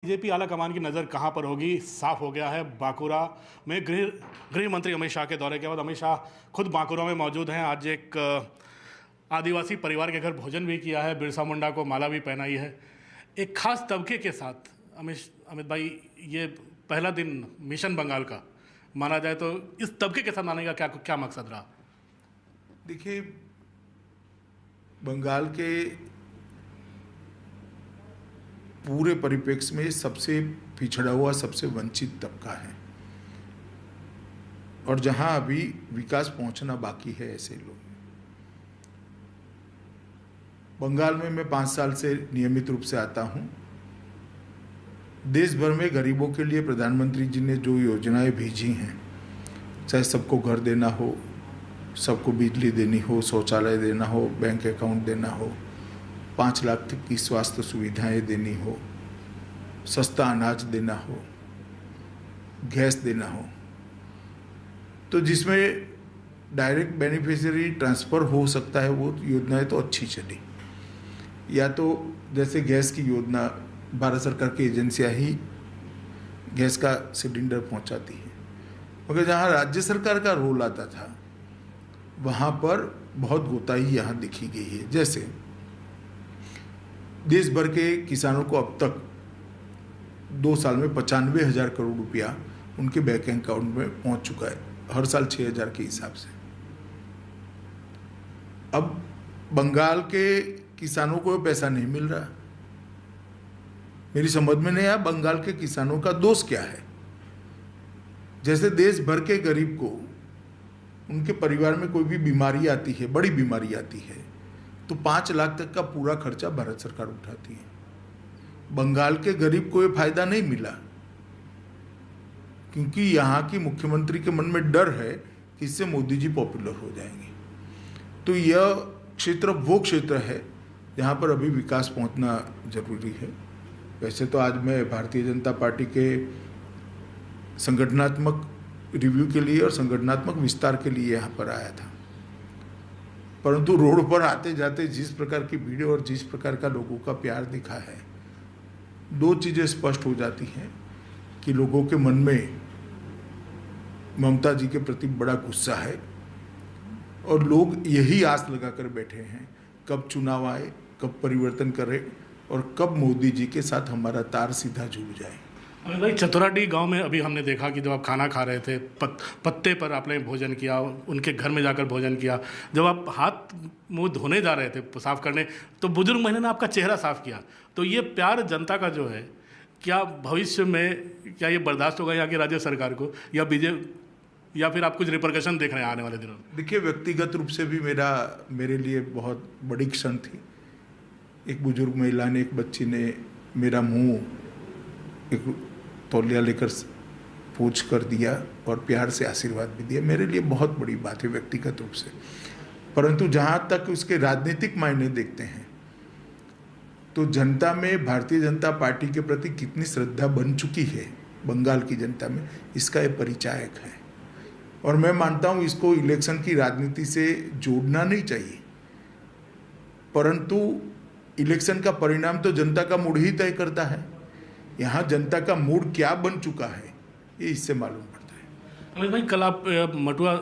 BJP आला कमान की नज़र कहां पर होगी, साफ हो गया है। बांकुरा में गृह मंत्री अमित शाह के दौरे के बाद अमित शाह खुद बांकुरा में मौजूद हैं। आज एक आदिवासी परिवार के घर भोजन भी किया है, बिरसा मुंडा को माला भी पहनाई है। एक खास तबके के साथ अमित भाई, ये पहला दिन मिशन बंगाल का माना जाए तो इस तबके के साथ मानने का क्या क्या मकसद रहा? देखिए, बंगाल के पूरे परिप्रेक्ष्य में सबसे पिछड़ा हुआ, सबसे वंचित तबका है और जहां अभी विकास पहुंचना बाकी है ऐसे लोग। बंगाल में मैं 5 साल से नियमित रूप से आता हूं। देश भर में गरीबों के लिए प्रधानमंत्री जी ने जो योजनाएं भेजी हैं, चाहे सबको घर देना हो, सबको बिजली देनी हो, शौचालय देना हो, बैंक अकाउंट देना हो, 5 लाख तक की स्वास्थ्य सुविधाएं देनी हो, सस्ता अनाज देना हो, गैस देना हो, तो जिसमें डायरेक्ट बेनिफिशियरी ट्रांसफ़र हो सकता है, वो योजनाएं तो अच्छी चली। या तो जैसे गैस की योजना, भारत सरकार की एजेंसियां ही गैस का सिलेंडर पहुंचाती है, मगर जहां राज्य सरकार का रोल आता था वहां पर बहुत गोताई यहाँ दिखी गई है। जैसे देश भर के किसानों को अब तक 2 साल में 95,000 करोड़ रुपया उनके बैंक अकाउंट में पहुंच चुका है, हर साल 6,000 के हिसाब से। अब बंगाल के किसानों को पैसा नहीं मिल रहा। मेरी समझ में नहीं आया बंगाल के किसानों का दोष क्या है। जैसे देश भर के गरीब को उनके परिवार में कोई भी बीमारी आती है, बड़ी बीमारी आती है, तो 5 लाख तक का पूरा खर्चा भारत सरकार उठाती है। बंगाल के गरीब को ये फायदा नहीं मिला क्योंकि यहाँ की मुख्यमंत्री के मन में डर है कि इससे मोदी जी पॉपुलर हो जाएंगे। तो यह क्षेत्र वो क्षेत्र है जहाँ पर अभी विकास पहुँचना जरूरी है। वैसे तो आज मैं भारतीय जनता पार्टी के संगठनात्मक रिव्यू के लिए और संगठनात्मक विस्तार के लिए यहाँ पर आया था, परंतु रोड पर आते जाते जिस प्रकार की भीड़ और जिस प्रकार का लोगों का प्यार दिखा है, 2 चीज़ें स्पष्ट हो जाती हैं कि लोगों के मन में ममता जी के प्रति बड़ा गुस्सा है और लोग यही आस लगाकर बैठे हैं कब चुनाव आए, कब परिवर्तन करे और कब मोदी जी के साथ हमारा तार सीधा जुड़ जाए। अमित भाई, चतुराडी गांव में अभी हमने देखा कि जब आप खाना खा रहे थे, पत्ते पर आपने भोजन किया, उनके घर में जाकर भोजन किया। जब आप हाथ मुंह धोने जा रहे थे साफ करने, तो बुजुर्ग महिला ने आपका चेहरा साफ किया। तो ये प्यार जनता का जो है, क्या भविष्य में क्या ये बर्दाश्त होगा यहाँ की राज्य सरकार को, या बीजेपी, या फिर आप कुछ रिपरकशन देख रहे हैं आने वाले दिनों में? देखिए, व्यक्तिगत रूप से भी मेरे लिए बहुत बड़ी क्षण थी। एक बुजुर्ग महिला ने, एक बच्ची ने मेरा मुँह एक तौलिया लेकर पोंछ कर दिया और प्यार से आशीर्वाद भी दिया। मेरे लिए बहुत बड़ी बात है व्यक्तिगत रूप से। परंतु जहाँ तक उसके राजनीतिक मायने देखते हैं तो जनता में भारतीय जनता पार्टी के प्रति कितनी श्रद्धा बन चुकी है बंगाल की जनता में, इसका ये परिचायक है। और मैं मानता हूँ इसको इलेक्शन की राजनीति से जोड़ना नहीं चाहिए, परंतु इलेक्शन का परिणाम तो जनता का मूड ही तय करता है। यहाँ जनता का मूड क्या बन चुका है ये इससे मालूम पड़ता है। अमित भाई, कल आप मटुआ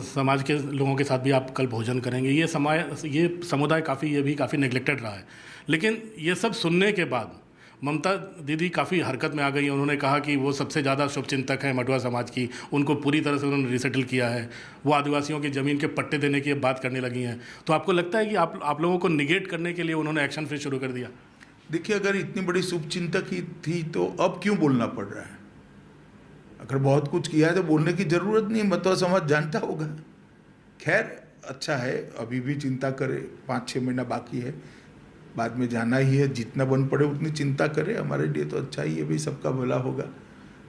समाज के लोगों के साथ भी आप कल भोजन करेंगे। ये समुदाय काफ़ी नेग्लेक्टेड रहा है, लेकिन ये सब सुनने के बाद ममता दीदी काफ़ी हरकत में आ गई। उन्होंने कहा कि वो सबसे ज़्यादा शुभचिंतक हैं मटुआ समाज की, उनको पूरी तरह से उन्होंने रिसेटल किया है। वो आदिवासियों की ज़मीन के पट्टे देने की बात करने लगी हैं। तो आपको लगता है कि आप लोगों को निगेट करने के लिए उन्होंने एक्शन फिर शुरू कर दिया? देखिए, अगर इतनी बड़ी शुभचिंतक ही थी तो अब क्यों बोलना पड़ रहा है? अगर बहुत कुछ किया है तो बोलने की जरूरत नहीं, मटुआ समाज जानता होगा। खैर, अच्छा है, अभी भी चिंता करे, 5-6 महीना बाकी है, बाद में जाना ही है। जितना बन पड़े उतनी चिंता करे, हमारे लिए तो अच्छा ही है भाई, सबका भला होगा।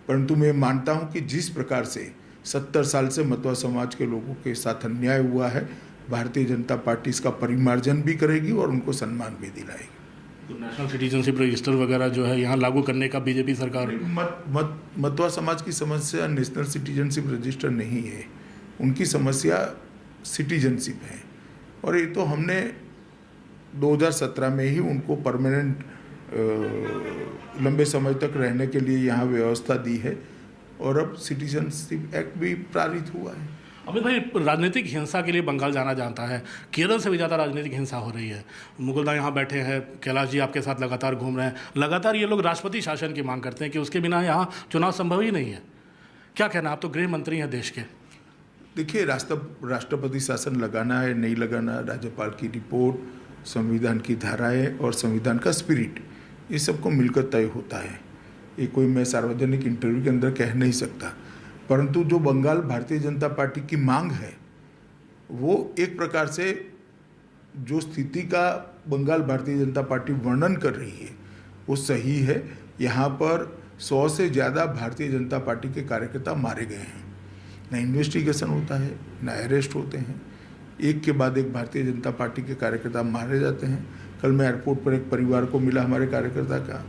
परंतु मैं मानता हूँ कि जिस प्रकार से 70 साल से मटुआ समाज के लोगों के साथ अन्याय हुआ है, भारतीय जनता पार्टी इसका परिमार्जन भी करेगी और उनको सम्मान भी दिलाएगी। तो नेशनल सिटीजनशिप रजिस्टर वगैरह जो है यहाँ लागू करने का बीजेपी सरकार, मटुआ समाज की समस्या नेशनल सिटीजनशिप रजिस्टर नहीं है, उनकी समस्या सिटीजनशिप है। और ये तो हमने 2017 में ही उनको परमानेंट लंबे समय तक रहने के लिए यहाँ व्यवस्था दी है और अब सिटीजनशिप एक्ट भी पारित हुआ है। अमित भाई, राजनीतिक हिंसा के लिए बंगाल जाना जाता है, केरल से भी ज़्यादा राजनीतिक हिंसा हो रही है। मुकुलदा यहाँ बैठे हैं, कैलाश जी आपके साथ लगातार घूम रहे हैं, लगातार ये लोग राष्ट्रपति शासन की मांग करते हैं कि उसके बिना यहाँ चुनाव संभव ही नहीं है। क्या कहना, आप तो गृह मंत्री हैं देश के। देखिए, राष्ट्रपति शासन लगाना है नहीं लगाना, राज्यपाल की रिपोर्ट, संविधान की धाराएं और संविधान का स्पिरिट, ये सबको मिलकर तय होता है। ये कोई मैं सार्वजनिक इंटरव्यू के अंदर कह नहीं सकता। परंतु जो बंगाल भारतीय जनता पार्टी की मांग है, वो एक प्रकार से जो स्थिति का बंगाल भारतीय जनता पार्टी वर्णन कर रही है वो सही है। यहाँ पर 100 से ज़्यादा भारतीय जनता पार्टी के कार्यकर्ता मारे गए हैं, ना इन्वेस्टिगेशन होता है, ना अरेस्ट होते हैं, एक के बाद एक भारतीय जनता पार्टी के कार्यकर्ता मारे जाते हैं। कल मैं एयरपोर्ट पर एक परिवार को मिला, हमारे कार्यकर्ता का,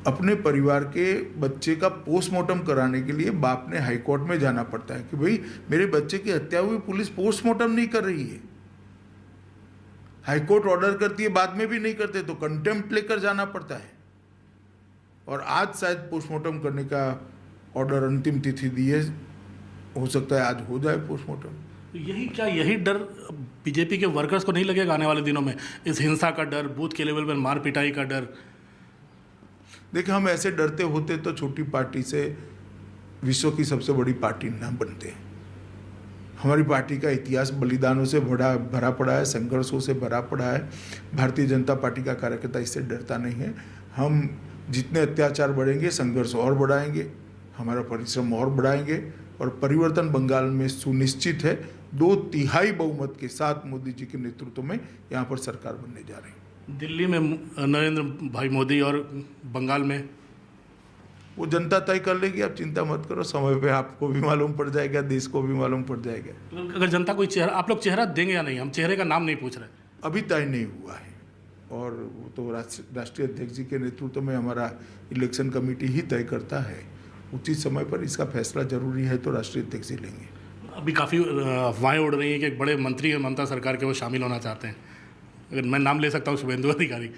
अपने परिवार के बच्चे का पोस्टमार्टम कराने के लिए बाप ने हाईकोर्ट में जाना पड़ता है कि भाई मेरे बच्चे की हत्या हुई, पुलिस पोस्टमार्टम नहीं कर रही है। हाईकोर्ट ऑर्डर करती है, बाद में भी नहीं करते तो कंटेम्प्ट लेकर जाना पड़ता है। और आज शायद पोस्टमार्टम करने का ऑर्डर अंतिम तिथि दी है, हो सकता है आज हो जाए पोस्टमार्टम। यही डर बीजेपी के वर्कर्स को नहीं लगेगा आने वाले दिनों में, इस हिंसा का डर, बूथ के लेवल पर मार पिटाई का डर? देखिए, हम ऐसे डरते होते तो छोटी पार्टी से विश्व की सबसे बड़ी पार्टी ना बनते। हमारी पार्टी का इतिहास बलिदानों से भरा पड़ा है, संघर्षों से भरा पड़ा है। भारतीय जनता पार्टी का कार्यकर्ता इससे डरता नहीं है। हम जितने अत्याचार बढ़ेंगे, संघर्ष और बढ़ाएंगे, हमारा परिश्रम और बढ़ाएंगे और परिवर्तन बंगाल में सुनिश्चित है। 2/3 बहुमत के साथ मोदी जी के नेतृत्व में यहाँ पर सरकार बनने जा रही है। दिल्ली में नरेंद्र भाई मोदी और बंगाल में वो जनता तय कर लेगी, आप चिंता मत करो। समय पे आपको भी मालूम पड़ जाएगा, देश को भी मालूम पड़ जाएगा। अगर जनता कोई चेहरा, आप लोग चेहरा देंगे या नहीं? हम चेहरे का नाम नहीं पूछ रहे, अभी तय नहीं हुआ है। और वो तो राष्ट्रीय अध्यक्ष जी के नेतृत्व में हमारा इलेक्शन कमेटी ही तय करता है। उचित समय पर इसका फैसला जरूरी है तो राष्ट्रीय अध्यक्ष जी लेंगे। अभी काफ़ी अफवाहें उड़ रही हैं कि एक बड़े मंत्री हैं ममता सरकार के, वो शामिल होना चाहते हैं। अगर मैं नाम ले सकता हूँ, शुभेंदु अधिकारी।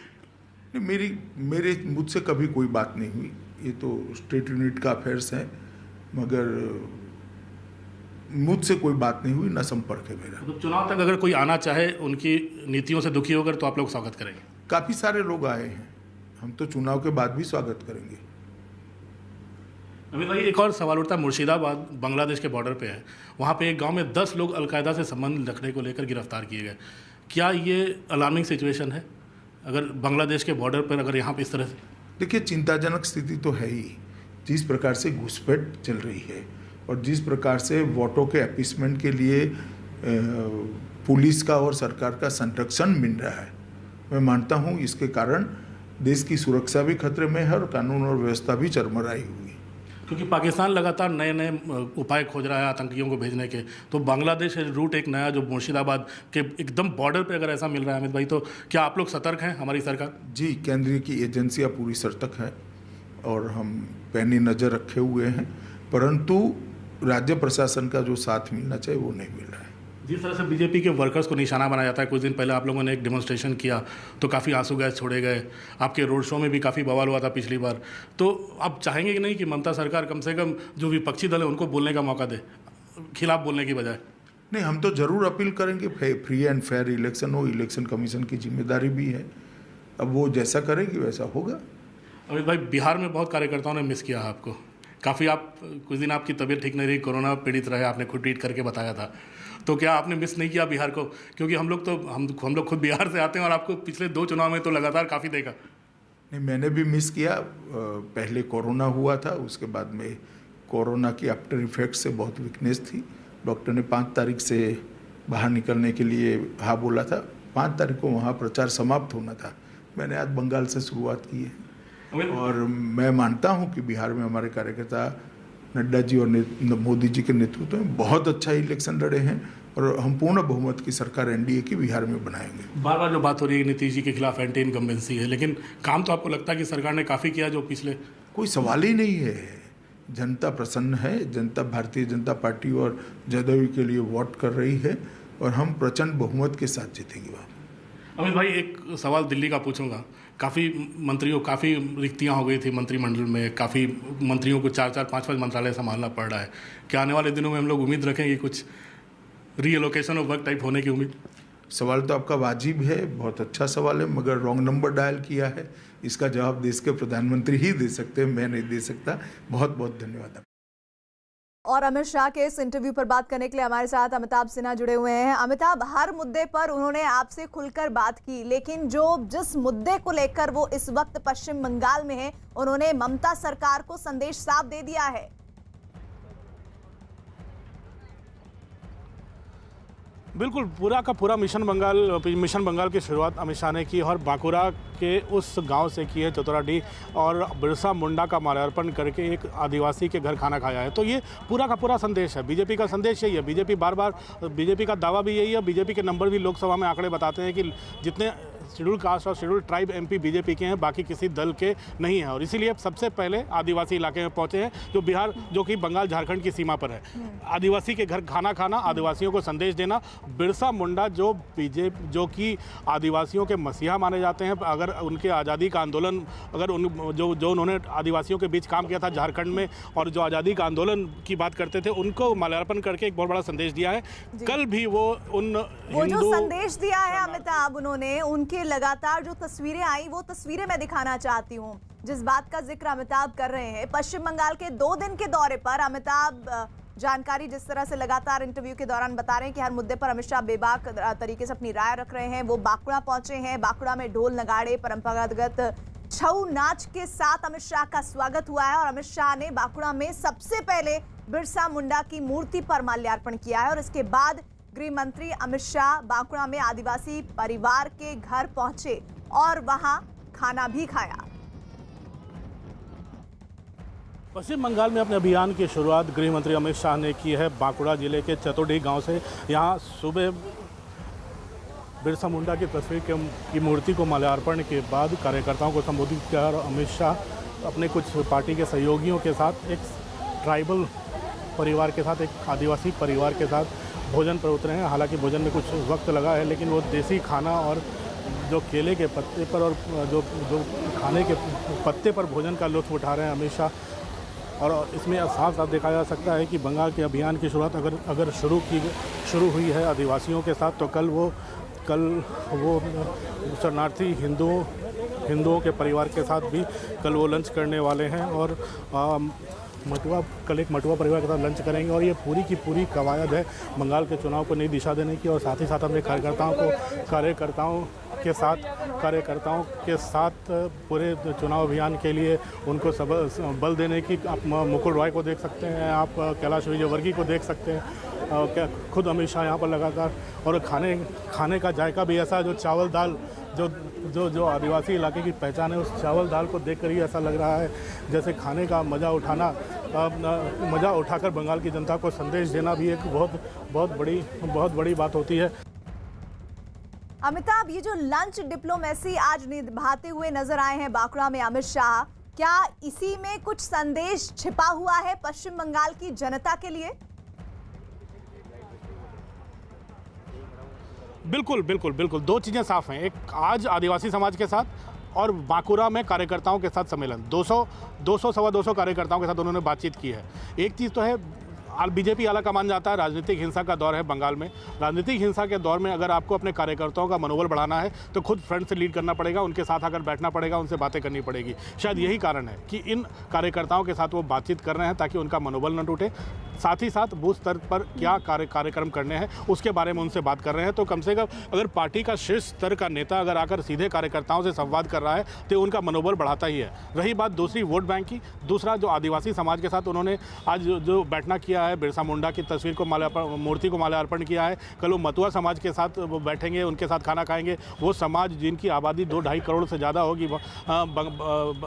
मेरे मुझसे कभी कोई बात नहीं हुई, ये तो स्टेट यूनिट का अफेयर्स है, मगर मुझसे कोई बात नहीं हुई, ना संपर्क है मेरा। तो चुनाव तक अगर कोई आना चाहे, उनकी नीतियों से दुखी होकर, तो आप लोग स्वागत करेंगे? काफ़ी सारे लोग आए हैं, हम तो चुनाव के बाद भी स्वागत करेंगे। अमित भाई, एक और सवाल उठता है। मुर्शिदाबाद बांग्लादेश के बॉर्डर पे है, वहाँ पे एक गांव में 10 लोग अलकायदा से संबंध रखने को लेकर गिरफ्तार किए गए। क्या ये अलार्मिंग सिचुएशन है अगर बांग्लादेश के बॉर्डर पर, अगर यहाँ पे इस तरह से? देखिए, चिंताजनक स्थिति तो है ही। जिस प्रकार से घुसपैठ चल रही है और जिस प्रकार से वोटों के अपीसमेंट के लिए पुलिस का और सरकार का संरक्षण मिल रहा है, मैं मानता हूँ इसके कारण देश की सुरक्षा भी खतरे में है और कानून और व्यवस्था भी चरमराई हुई। क्योंकि पाकिस्तान लगातार नए नए उपाय खोज रहा है आतंकियों को भेजने के, तो बांग्लादेश रूट एक नया जो मुर्शिदाबाद के एकदम बॉर्डर पे अगर ऐसा मिल रहा है अमित भाई, तो क्या आप लोग सतर्क हैं, हमारी सरकार? जी, केंद्रीय की एजेंसियां पूरी सतर्क है और हम पैनी नज़र रखे हुए हैं, परंतु राज्य प्रशासन का जो साथ मिलना चाहिए वो नहीं मिल रहा है। जिस तरह से बीजेपी के वर्कर्स को निशाना बनाया जाता है, कुछ दिन पहले आप लोगों ने एक डेमोन्स्ट्रेशन किया तो काफ़ी आंसू गैस छोड़े गए, आपके रोड शो में भी काफ़ी बवाल हुआ था पिछली बार। तो आप चाहेंगे कि नहीं कि ममता सरकार कम से कम जो विपक्षी दल है उनको बोलने का मौका दे, खिलाफ बोलने की बजाय? नहीं, हम तो ज़रूर अपील करेंगे फ्री एंड फेयर इलेक्शन हो, इलेक्शन कमीशन की जिम्मेदारी भी है, अब वो जैसा करेगी वैसा होगा। अमित भाई, बिहार में बहुत कार्यकर्ताओं ने मिस किया आपको काफ़ी। आप कुछ दिन आपकी तबीयत ठीक नहीं रही, कोरोना पीड़ित रहे, आपने खुद ट्वीट करके बताया था। तो क्या आपने मिस नहीं किया बिहार को? क्योंकि हम लोग खुद बिहार से आते हैं और आपको पिछले 2 चुनाव में तो लगातार काफ़ी देखा। नहीं, मैंने भी मिस किया। पहले कोरोना हुआ था, उसके बाद में कोरोना की आफ्टर इफेक्ट से बहुत वीकनेस थी। डॉक्टर ने 5 तारीख से बाहर निकलने के लिए हाँ बोला था। 5 तारीख को वहाँ प्रचार समाप्त होना था। मैंने आज बंगाल से शुरुआत की है और मैं मानता हूँ कि बिहार में हमारे कार्यकर्ता नड्डा जी और मोदी जी के नेतृत्व में बहुत अच्छा इलेक्शन लड़े हैं और हम पूर्ण बहुमत की सरकार एनडीए की बिहार में बनाएंगे। बार बार जो बात हो रही है नीतीश जी के खिलाफ एंटी इनकम्बेंसी है, लेकिन काम तो आपको लगता है कि सरकार ने काफ़ी किया जो पिछले? कोई सवाल ही नहीं है। जनता प्रसन्न है, जनता भारतीय जनता पार्टी और जदयू के लिए वोट कर रही है और हम प्रचंड बहुमत के साथ जीतेंगे। अमित भाई, एक सवाल दिल्ली का पूछूंगा। काफ़ी मंत्रियों काफ़ी रिक्तियां हो गई थी मंत्रिमंडल में, काफ़ी मंत्रियों को 4-4, 5-5 मंत्रालय संभालना पड़ रहा है। क्या आने वाले दिनों में हम लोग उम्मीद रखेंगे कुछ रीएलोकेशन ऑफ वर्क टाइप होने की उम्मीद? सवाल तो आपका वाजिब है, बहुत अच्छा सवाल है, मगर रॉन्ग नंबर डायल किया है। इसका जवाब देश के प्रधानमंत्री ही दे सकते हैं, मैं नहीं दे सकता। बहुत बहुत धन्यवाद। और अमित शाह के इस इंटरव्यू पर बात करने के लिए हमारे साथ अमिताभ सिन्हा जुड़े हुए हैं। अमिताभ, हर मुद्दे पर उन्होंने आपसे खुलकर बात की, लेकिन जिस मुद्दे को लेकर वो इस वक्त पश्चिम बंगाल में है, उन्होंने ममता सरकार को संदेश साफ दे दिया है। बिल्कुल, पूरा का पूरा मिशन बंगाल की शुरुआत अमित शाह ने की और बांकुरा के उस गांव से की है, चतुराडीह, और बिरसा मुंडा का माल्यार्पण करके एक आदिवासी के घर खाना खाया है। तो ये पूरा का पूरा संदेश है, बीजेपी का संदेश यही है। बीजेपी का दावा भी यही है, बीजेपी के नंबर भी लोकसभा में आंकड़े बताते हैं कि जितने शेड्यूल कास्ट और शेड्यूल ट्राइब एमपी बीजेपी के हैं, बाकी किसी दल के नहीं हैं। और इसीलिए सबसे पहले आदिवासी इलाके में पहुंचे हैं, जो कि बंगाल झारखंड की सीमा पर है। आदिवासी के घर खाना खाना, आदिवासियों को संदेश देना। बिरसा मुंडा जो कि आदिवासियों के मसीहा माने जाते हैं, अगर उनके आज़ादी का आंदोलन, जो उन्होंने आदिवासियों के बीच काम किया था झारखंड में, और जो आज़ादी का आंदोलन की बात करते थे, उनको माल्यार्पण करके एक बहुत बड़ा संदेश दिया है। कल भी वो जो संदेश दिया है अमिताभ, उन्होंने उनके लगातार जो तस्वीरें आई, वो तस्वीरें मैं दिखाना चाहती हूँ। जिस बात का जिक्र अमिताभ कर रहे हैं, पश्चिम बंगाल के 2 दिन के दौरे पर अमिताभ जानकारी जिस तरह से लगातार इंटरव्यू के दौरान बता रहे हैं कि हर मुद्दे पर अमित शाह बेबाक तरीके से अपनी राय रख रहे हैं। वो बांकुड़ा पहुंचे हैं, बांकुड़ा में ढोल नगाड़े, परंपरागत छऊ नाच के साथ अमित शाह का स्वागत हुआ है। और अमित शाह ने बांकुड़ा में सबसे पहले बिरसा मुंडा की मूर्ति पर माल्यार्पण किया है और इसके बाद गृह मंत्री अमित शाह बांकुड़ा में आदिवासी परिवार के घर पहुंचे और वहां खाना भी खाया। पश्चिम बंगाल में अपने अभियान की शुरुआत गृह मंत्री अमित शाह ने की है बांकुड़ा जिले के चतुराडीह गांव से। यहां सुबह बिरसा मुंडा की तस्वीर की मूर्ति को माल्यार्पण के बाद कार्यकर्ताओं को संबोधित किया और अमित शाह अपने कुछ पार्टी के सहयोगियों के साथ एक ट्राइबल परिवार के साथ, एक आदिवासी परिवार के साथ भोजन पर उतरे हैं। हालांकि भोजन में कुछ वक्त लगा है, लेकिन वो देसी खाना और जो केले के पत्ते पर और जो खाने के पत्ते पर भोजन का लुत्फ उठा रहे हैं अमित शाह। और इसमें साफ साफ देखा जा सकता है कि बंगाल के अभियान की शुरुआत अगर शुरू हुई है आदिवासियों के साथ, तो कल वो शरणार्थी हिंदुओं के परिवार के साथ भी कल वो लंच करने वाले हैं और कल एक मटुआ परिवार के साथ लंच करेंगे। और ये पूरी की पूरी कवायद है बंगाल के चुनाव को नई दिशा देने की, और साथ ही साथ अपने कार्यकर्ताओं के साथ पूरे चुनाव अभियान के लिए उनको बल देने की। आप मुकुल रॉय को देख सकते हैं, आप कैलाश विजयवर्गीय को देख सकते हैं, खुद अमित शाह यहाँ पर लगातार। और खाने का जायका भी ऐसा, जो चावल दाल जो आदिवासी इलाके की पहचान है, उस चावल दाल को देखकर ही ऐसा लग रहा है जैसे खाने का मज़ा उठाकर बंगाल की जनता को संदेश देना भी एक बहुत बड़ी बात होती है। अमिताभ, ये जो लंच डिप्लोमेसी आज निभाते हुए नजर आए हैं बांकुड़ा में अमित शाह, क्या इसी में कुछ संदेश छिपा हुआ है पश्चिम बंगाल की जनता के लिए? बिल्कुल 2 चीज़ें साफ हैं। एक, आज आदिवासी समाज के साथ और बांकुरा में कार्यकर्ताओं के साथ सम्मेलन, 200-250 कार्यकर्ताओं के साथ उन्होंने बातचीत की है। एक चीज़ तो है, बीजेपी आला कमान जाता है, राजनीतिक हिंसा का दौर है बंगाल में। राजनीतिक हिंसा के दौर में अगर आपको अपने कार्यकर्ताओं का मनोबल बढ़ाना है तो खुद फ्रंट से लीड करना पड़ेगा, उनके साथ आकर बैठना पड़ेगा, उनसे बातें करनी पड़ेगी। शायद यही कारण है कि इन कार्यकर्ताओं के साथ वो बातचीत कर रहे हैं ताकि उनका मनोबल न टूटे। साथ ही साथ बूथ स्तर पर क्या कार्यक्रम करने हैं उसके बारे में उनसे बात कर रहे हैं। तो कम से कम अगर पार्टी का शीर्ष स्तर का नेता अगर आकर सीधे कार्यकर्ताओं से संवाद कर रहा है तो उनका मनोबल बढ़ाता ही है। रही बात दूसरी वोट बैंक की, दूसरा जो आदिवासी समाज के साथ उन्होंने आज जो बैठना किया है, बिरसा मुंडा की तस्वीर को मूर्ति को माल्यार्पण किया है। कल वो मटुआ समाज के साथ वो बैठेंगे, उनके साथ खाना खाएंगे। वो समाज जिनकी आबादी 2-2.5 करोड़ से ज़्यादा होगी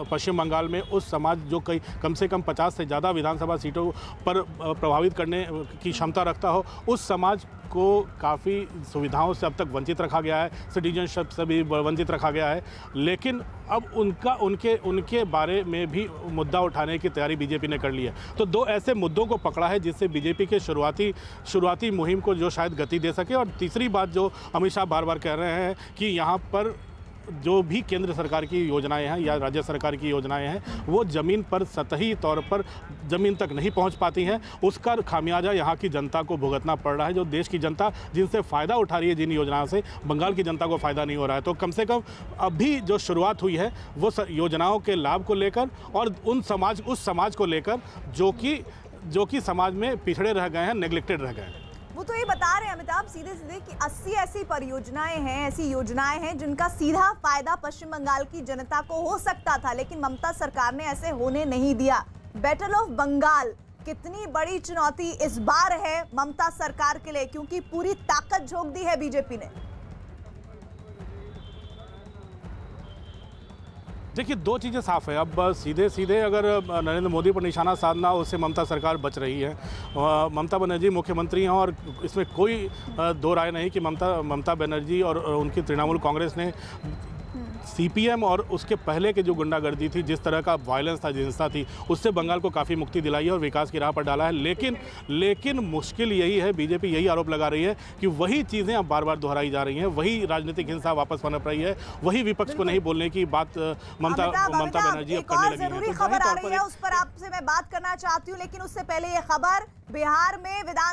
पश्चिम बंगाल में, उस समाज जो कम से कम 50 से ज़्यादा विधानसभा सीटों पर प्रभावित करने की क्षमता रखता हो, उस समाज को काफ़ी सुविधाओं से अब तक वंचित रखा गया है, सिटीजनशिप से भी वंचित रखा गया है। लेकिन अब उनके बारे में भी मुद्दा उठाने की तैयारी बीजेपी ने कर ली है। तो 2 ऐसे मुद्दों को पकड़ा है जिससे बीजेपी के शुरुआती मुहिम को जो शायद गति दे सके। और तीसरी बात जो अमित शाह बार बार कह रहे हैं कि यहाँ पर जो भी केंद्र सरकार की योजनाएं हैं या राज्य सरकार की योजनाएं हैं वो ज़मीन पर सतही तौर पर ज़मीन तक नहीं पहुंच पाती हैं। उसका खामियाजा यहाँ की जनता को भुगतना पड़ रहा है। जो देश की जनता जिनसे फ़ायदा उठा रही है जिन योजनाओं से, बंगाल की जनता को फ़ायदा नहीं हो रहा है। तो कम से कम अभी जो शुरुआत हुई है वो योजनाओं के लाभ को लेकर और उस समाज को लेकर जो कि समाज में पिछड़े रह गए हैं, नेग्लेक्टेड रह गए हैं। वो तो ये बता रहे हैं अमिताभ सीधे सीधे कि 80 ऐसी परियोजनाएं हैं, ऐसी योजनाएं हैं जिनका सीधा फायदा पश्चिम बंगाल की जनता को हो सकता था, लेकिन ममता सरकार ने ऐसे होने नहीं दिया। बैटल ऑफ बंगाल कितनी बड़ी चुनौती इस बार है ममता सरकार के लिए, क्योंकि पूरी ताकत झोंक दी है बीजेपी ने। देखिए, दो चीज़ें साफ है। अब सीधे सीधे अगर नरेंद्र मोदी पर निशाना साधना हो, उससे ममता सरकार बच रही है। ममता बनर्जी मुख्यमंत्री हैं और इसमें कोई दो राय नहीं कि ममता बनर्जी और उनकी तृणमूल कांग्रेस ने सीपीएम और उसके पहले के जो गुंडागर्दी थी, जिस तरह का वायलेंस था, हिंसा थी, उससे बंगाल को काफ़ी मुक्ति दिलाई है और विकास की राह पर डाला है। लेकिन मुश्किल यही है, बीजेपी यही आरोप लगा रही है कि वही चीज़ें अब बार बार दोहराई जा रही हैं, वही राजनीतिक हिंसा वापस पनप रही है, वही विपक्ष को नहीं बोलने की बात ममता बनर्जी अब करने लगी है। जरूरी खबर आ रही है, उस पर आपसे मैं बात करना चाहती हूँ, लेकिन उससे पहले ये खबर, बिहार में विधान